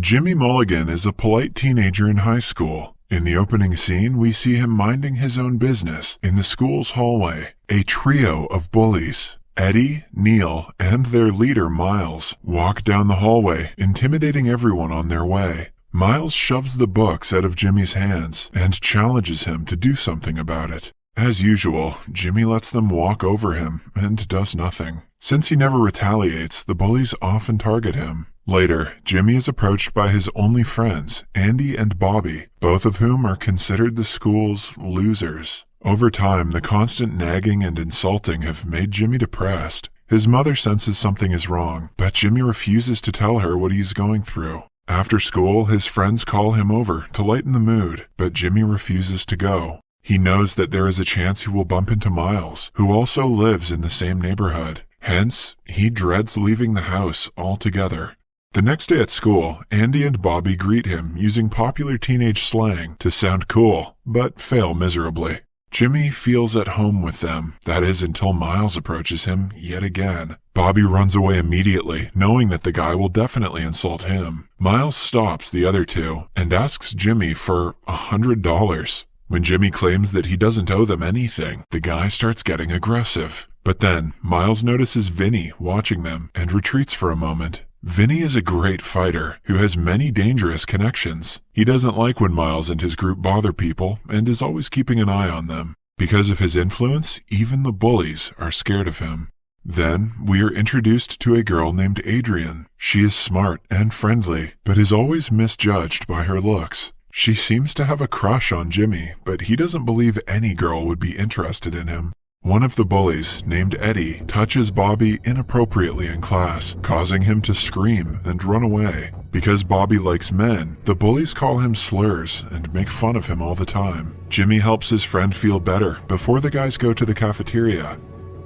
Jimmy Mulligan is a polite teenager in high school. In the opening scene, we see him minding his own business in the school's hallway. A trio of bullies, Eddie, Neil, and their leader Miles, walk down the hallway, intimidating everyone on their way. Miles shoves the books out of Jimmy's hands and challenges him to do something about it. As usual, Jimmy lets them walk over him and does nothing. Since he never retaliates, the bullies often target him. Later, Jimmy is approached by his only friends, Andy and Bobby, both of whom are considered the school's losers. Over time, the constant nagging and insulting have made Jimmy depressed. His mother senses something is wrong, but Jimmy refuses to tell her what he's going through. After school, his friends call him over to lighten the mood, but Jimmy refuses to go. He knows that there is a chance he will bump into Miles, who also lives in the same neighborhood. Hence, he dreads leaving the house altogether. The next day at school, Andy and Bobby greet him using popular teenage slang to sound cool, but fail miserably. Jimmy feels at home with them, that is until Miles approaches him yet again. Bobby runs away immediately, knowing that the guy will definitely insult him. Miles stops the other two and asks Jimmy for $100. When Jimmy claims that he doesn't owe them anything, the guy starts getting aggressive. But then, Miles notices Vinny watching them and retreats for a moment. Vinny is a great fighter who has many dangerous connections. He doesn't like when Miles and his group bother people and is always keeping an eye on them. Because of his influence, even the bullies are scared of him. Then, we are introduced to a girl named Adrian. She is smart and friendly, but is always misjudged by her looks. She seems to have a crush on Jimmy, but he doesn't believe any girl would be interested in him. One of the bullies, named Eddie, touches Bobby inappropriately in class, causing him to scream and run away. Because Bobby likes men, the bullies call him slurs and make fun of him all the time. Jimmy helps his friend feel better before the guys go to the cafeteria.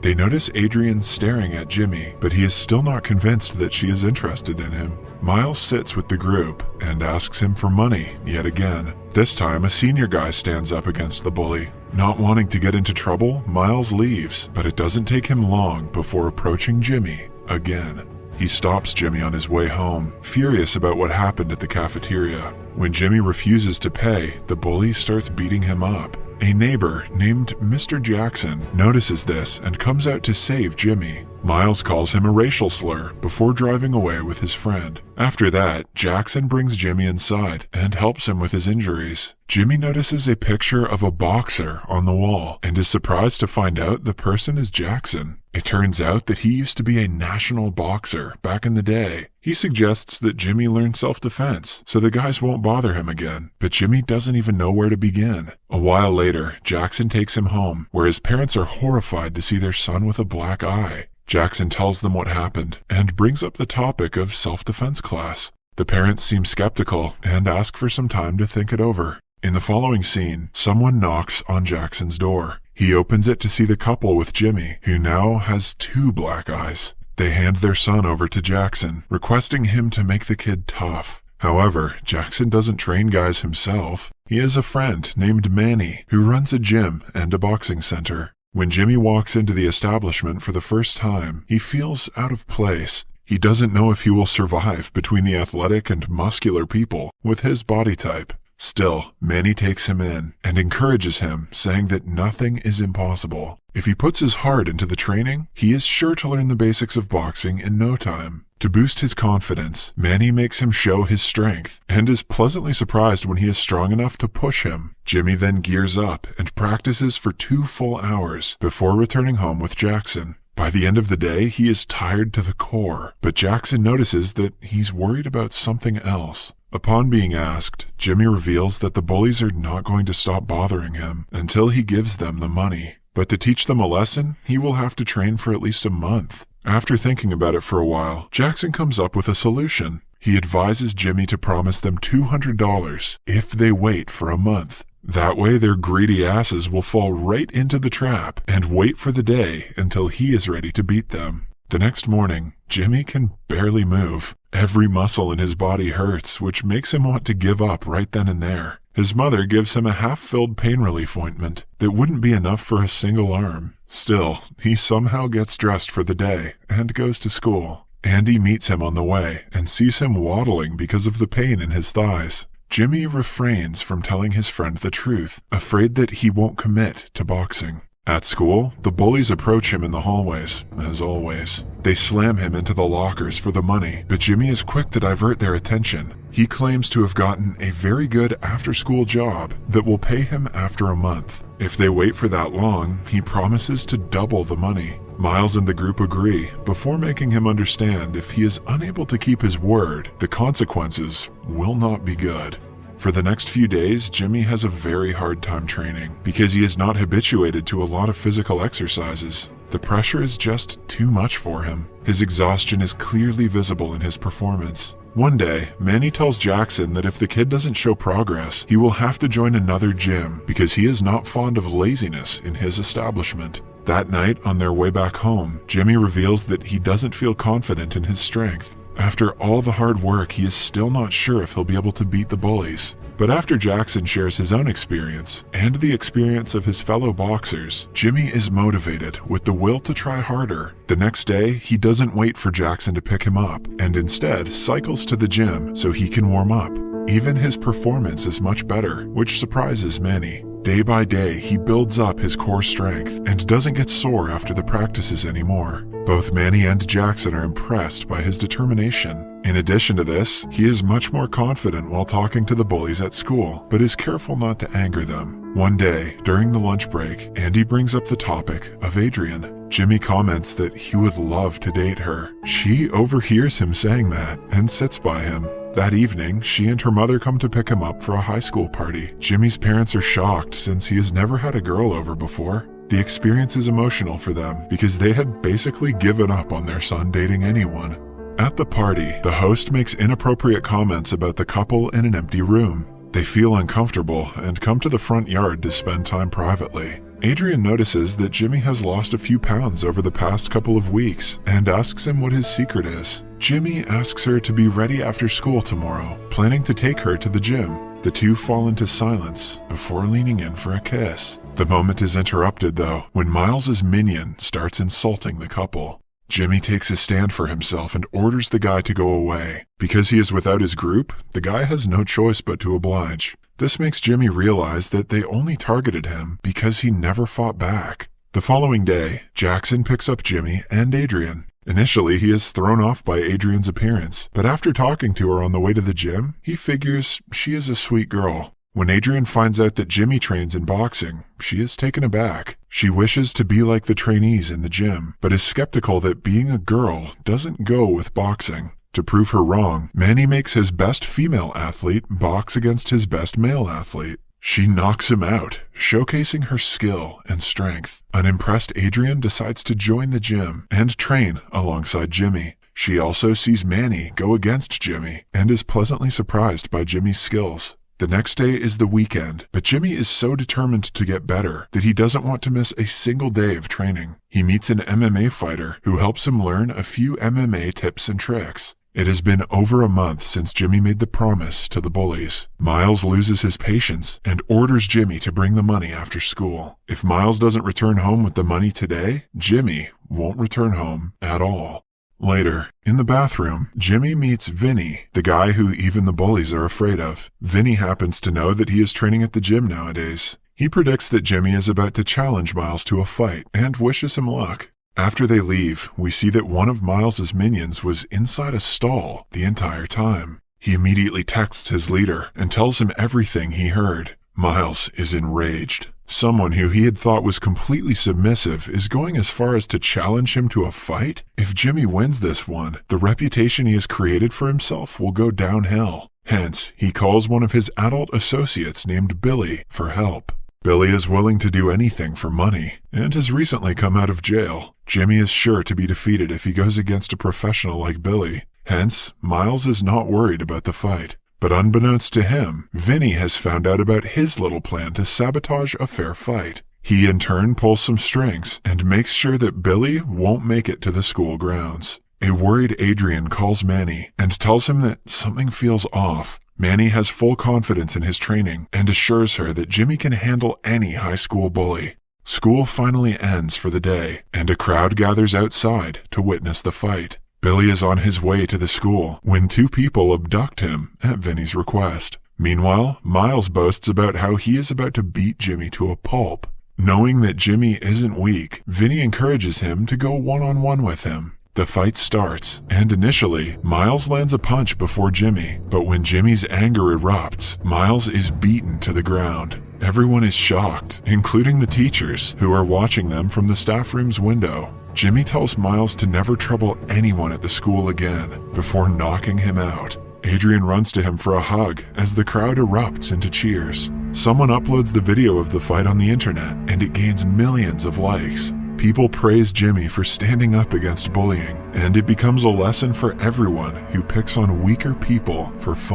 They notice Adrian staring at Jimmy, but he is still not convinced that she is interested in him. Miles sits with the group and asks him for money yet again. This time, a senior guy stands up against the bully. Not wanting to get into trouble, Miles leaves, but it doesn't take him long before approaching Jimmy again. He stops Jimmy on his way home, furious about what happened at the cafeteria. When Jimmy refuses to pay, the bully starts beating him up. A neighbor named Mr. Jackson notices this and comes out to save Jimmy. Miles calls him a racial slur before driving away with his friend. After that, Jackson brings Jimmy inside and helps him with his injuries. Jimmy notices a picture of a boxer on the wall and is surprised to find out the person is Jackson. It turns out that he used to be a national boxer back in the day. He suggests that Jimmy learn self-defense so the guys won't bother him again, but Jimmy doesn't even know where to begin. A while later, Jackson takes him home, where his parents are horrified to see their son with a black eye. Jackson tells them what happened and brings up the topic of self-defense class. The parents seem skeptical and ask for some time to think it over. In the following scene, someone knocks on Jackson's door. He opens it to see the couple with Jimmy, who now has 2 black eyes. They hand their son over to Jackson, requesting him to make the kid tough. However, Jackson doesn't train guys himself. He has a friend named Manny, who runs a gym and a boxing center. When Jimmy walks into the establishment for the first time, he feels out of place. He doesn't know if he will survive between the athletic and muscular people with his body type. Still, Manny takes him in and encourages him, saying that nothing is impossible. If he puts his heart into the training, he is sure to learn the basics of boxing in no time. To boost his confidence, Manny makes him show his strength and is pleasantly surprised when he is strong enough to push him. Jimmy then gears up and practices for 2 full hours before returning home with Jackson. By the end of the day, he is tired to the core, but Jackson notices that he's worried about something else. Upon being asked, Jimmy reveals that the bullies are not going to stop bothering him until he gives them the money. But to teach them a lesson, he will have to train for at least a month. After thinking about it for a while, Jackson comes up with a solution. He advises Jimmy to promise them $200 if they wait for a month. That way their greedy asses will fall right into the trap and wait for the day until he is ready to beat them. The next morning, Jimmy can barely move. Every muscle in his body hurts, which makes him want to give up right then and there. His mother gives him a half-filled pain relief ointment that wouldn't be enough for a single arm. Still, he somehow gets dressed for the day and goes to school. Andy meets him on the way and sees him waddling because of the pain in his thighs. Jimmy refrains from telling his friend the truth, afraid that he won't commit to boxing. At school, the bullies approach him in the hallways, as always. They slam him into the lockers for the money, but Jimmy is quick to divert their attention. He claims to have gotten a very good after-school job that will pay him after a month. If they wait for that long, he promises to double the money. Miles and the group agree, before making him understand if he is unable to keep his word, the consequences will not be good. For the next few days, Jimmy has a very hard time training because he is not habituated to a lot of physical exercises. The pressure is just too much for him. His exhaustion is clearly visible in his performance. One day, Manny tells Jackson that if the kid doesn't show progress, he will have to join another gym because he is not fond of laziness in his establishment. That night, on their way back home, Jimmy reveals that he doesn't feel confident in his strength. After all the hard work, he is still not sure if he'll be able to beat the bullies. But after Jackson shares his own experience, and the experience of his fellow boxers, Jimmy is motivated with the will to try harder. The next day, he doesn't wait for Jackson to pick him up, and instead cycles to the gym so he can warm up. Even his performance is much better, which surprises Manny. Day by day, he builds up his core strength and doesn't get sore after the practices anymore. Both Manny and Jackson are impressed by his determination. In addition to this, he is much more confident while talking to the bullies at school, but is careful not to anger them. One day, during the lunch break, Andy brings up the topic of Adrian. Jimmy comments that he would love to date her. She overhears him saying that and sits by him. That evening, she and her mother come to pick him up for a high school party. Jimmy's parents are shocked since he has never had a girl over before. The experience is emotional for them because they had basically given up on their son dating anyone. At the party, the host makes inappropriate comments about the couple in an empty room. They feel uncomfortable and come to the front yard to spend time privately. Adrian notices that Jimmy has lost a few pounds over the past couple of weeks and asks him what his secret is. Jimmy asks her to be ready after school tomorrow, planning to take her to the gym. The two fall into silence before leaning in for a kiss. The moment is interrupted, though, when Miles's minion starts insulting the couple. Jimmy takes a stand for himself and orders the guy to go away. Because he is without his group, the guy has no choice but to oblige. This makes Jimmy realize that they only targeted him because he never fought back. The following day, Jackson picks up Jimmy and Adrian. Initially, he is thrown off by Adrian's appearance, but after talking to her on the way to the gym, he figures she is a sweet girl. When Adrian finds out that Jimmy trains in boxing, she is taken aback. She wishes to be like the trainees in the gym, but is skeptical that being a girl doesn't go with boxing. To prove her wrong, Manny makes his best female athlete box against his best male athlete. She knocks him out, showcasing her skill and strength. Unimpressed, Adrian decides to join the gym and train alongside Jimmy. She also sees Manny go against Jimmy and is pleasantly surprised by Jimmy's skills. The next day is the weekend, but Jimmy is so determined to get better that he doesn't want to miss a single day of training. He meets an MMA fighter who helps him learn a few MMA tips and tricks. It has been over a month since Jimmy made the promise to the bullies. Miles loses his patience and orders Jimmy to bring the money after school. If Miles doesn't return home with the money today, Jimmy won't return home at all. Later, in the bathroom, Jimmy meets Vinny, the guy who even the bullies are afraid of. Vinny happens to know that he is training at the gym nowadays. He predicts that Jimmy is about to challenge Miles to a fight and wishes him luck. After they leave, we see that one of Miles's minions was inside a stall the entire time. He immediately texts his leader and tells him everything he heard. Miles is enraged. Someone who he had thought was completely submissive is going as far as to challenge him to a fight? If Jimmy wins this one, the reputation he has created for himself will go downhill. Hence, he calls one of his adult associates named Billy for help. Billy is willing to do anything for money and has recently come out of jail. Jimmy is sure to be defeated if he goes against a professional like Billy. Hence, Miles is not worried about the fight. But unbeknownst to him, Vinny has found out about his little plan to sabotage a fair fight. He in turn pulls some strings and makes sure that Billy won't make it to the school grounds. A worried Adrian calls Manny and tells him that something feels off. Manny has full confidence in his training and assures her that Jimmy can handle any high school bully. School finally ends for the day, and a crowd gathers outside to witness the fight. Billy is on his way to the school when two people abduct him at Vinny's request. Meanwhile, Miles boasts about how he is about to beat Jimmy to a pulp. Knowing that Jimmy isn't weak, Vinny encourages him to go one-on-one with him. The fight starts, and initially, Miles lands a punch before Jimmy, but when Jimmy's anger erupts, Miles is beaten to the ground. Everyone is shocked, including the teachers, who are watching them from the staff room's window. Jimmy tells Miles to never trouble anyone at the school again, before knocking him out. Adrian runs to him for a hug as the crowd erupts into cheers. Someone uploads the video of the fight on the internet, and it gains millions of likes. People praise Jimmy for standing up against bullying, and it becomes a lesson for everyone who picks on weaker people for fun.